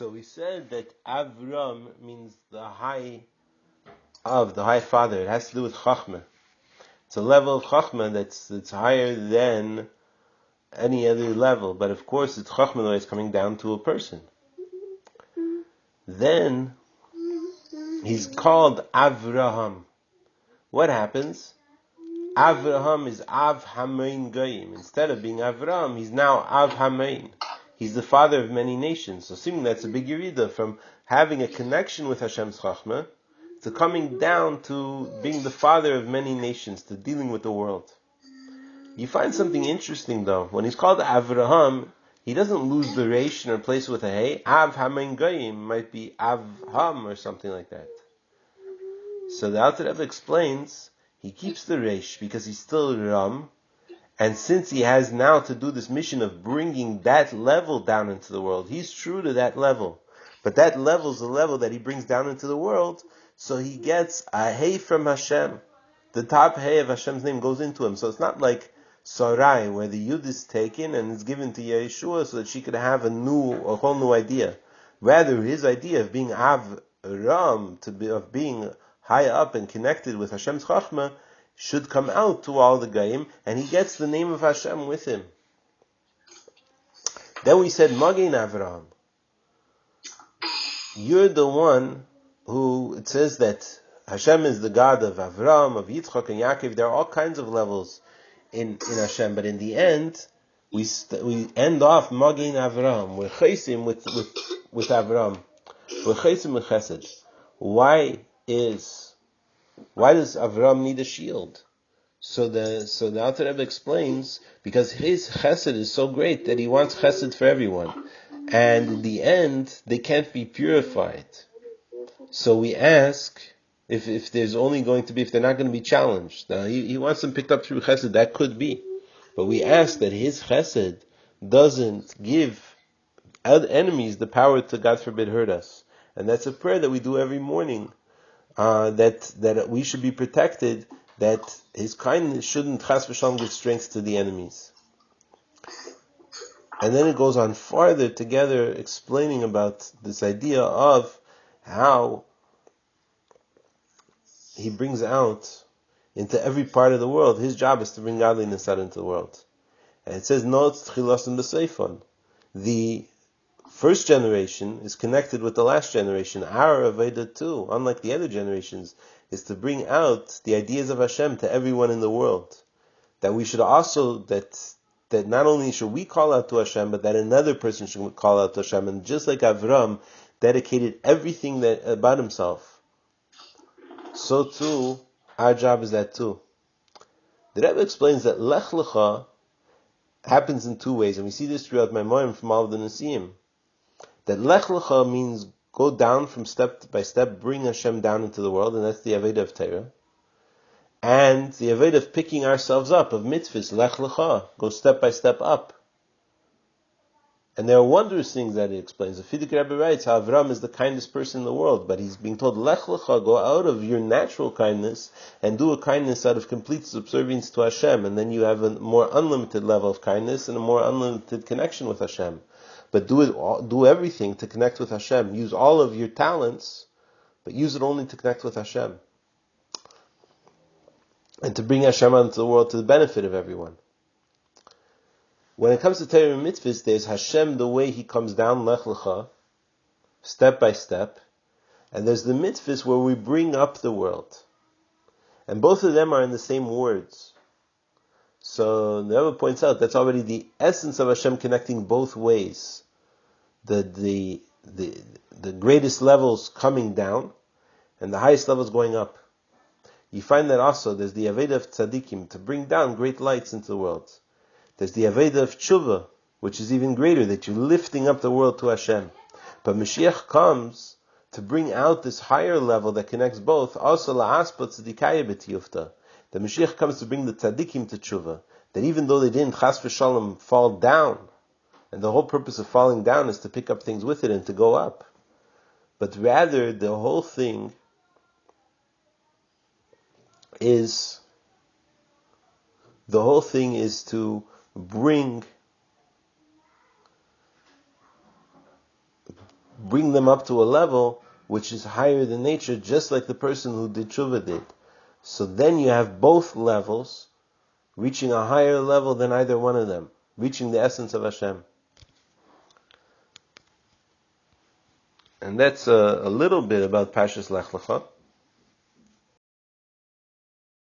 So we said that Avram means the high father. It has to do with Chachma. It's a level of Chachma that's higher than any other level. But of course, it's Chachma that is coming down to a person. Then he's called Avraham. What happens? Avraham is Av Hamein Goyim. Instead of being Avram, he's now Av Hamein. He's the father of many nations. So seemingly that's a big yerida from having a connection with Hashem's Chachma to coming down to being the father of many nations, to dealing with the world. You find something interesting though. When he's called Avraham, he doesn't lose the resh and replace it with a hey. Av Hamein Goyim might be Avham or something like that. So the Alter Rebbe explains he keeps the resh because he's still Ram. And since he has now to do this mission of bringing that level down into the world, he's true to that level. But that level is the level that he brings down into the world, so he gets a hey from Hashem. The top hey of Hashem's name goes into him. So it's not like Sarai, where the Yud is taken and is given to Yeshua so that she could have a whole new idea. Rather, his idea of being Av Ram, of being high up and connected with Hashem's Chachma, should come out to all the Gaim, and he gets the name of Hashem with him. Then we said, Magen Avraham. You're the one who, it says that Hashem is the God of Avram, of Yitzchak and Yaakov. There are all kinds of levels in Hashem, but in the end, we end off Magen Avraham. We're chaysim with Avram. We're chaysim with Chesed. Why does Avram need a shield? So the Alter Rebbe explains, because his chesed is so great that he wants chesed for everyone. And in the end, they can't be purified. So we ask, if there's only going to be, if they're not going to be challenged. Now, he wants them picked up through chesed, that could be. But we ask that his chesed doesn't give enemies the power to, God forbid, hurt us. And that's a prayer that we do every morning. That we should be protected, that his kindness shouldn't chas v'shalom give strength to the enemies. And then it goes on farther together, explaining about this idea of how he brings out into every part of the world. His job is to bring godliness out into the world. And it says, no tchilasim b'seifon. The first generation is connected with the last generation. Our Aveda too, unlike the other generations, is to bring out the ideas of Hashem to everyone in the world. That we should also, that not only should we call out to Hashem, but that another person should call out to Hashem. And just like Avram dedicated everything about himself, so too, our job is that too. The Rebbe explains that Lech Lecha happens in two ways, and we see this throughout Maimorim from all of the Nesiim. That Lech Lecha means go down from step by step, bring Hashem down into the world, and that's the Aveda of Torah. And the Aveda of picking ourselves up, of mitzvahs, Lech Lecha, go step by step up. And there are wondrous things that he explains. The Fidik Rebbe writes how Avram is the kindest person in the world, but he's being told, Lech Lecha, go out of your natural kindness and do a kindness out of complete subservience to Hashem, and then you have a more unlimited level of kindness and a more unlimited connection with Hashem. But do everything to connect with Hashem. Use all of your talents, but use it only to connect with Hashem. And to bring Hashem out into the world to the benefit of everyone. When it comes to Torah and mitzvahs, there's Hashem, the way He comes down, Lech Lecha, step by step. And there's the mitzvahs where we bring up the world. And both of them are in the same words. So the Rebbe points out that's already the essence of Hashem connecting both ways. The greatest levels coming down and the highest levels going up. You find that also there's the Aveda of Tzadikim to bring down great lights into the world. There's the Aveda of Tshuva, which is even greater, that you're lifting up the world to Hashem. But Mashiach comes to bring out this higher level that connects both. Also la'aspa tzadikaya b'tiyufta. The Mashiach comes to bring the tzaddikim to tshuva. That even though they didn't chas v'shalom fall down, and the whole purpose of falling down is to pick up things with it and to go up. But rather, the whole thing is to bring them up to a level which is higher than nature, just like the person who did tshuva did. So then you have both levels reaching a higher level than either one of them, reaching the essence of Hashem. And that's a little bit about Parshas Lech Lecha.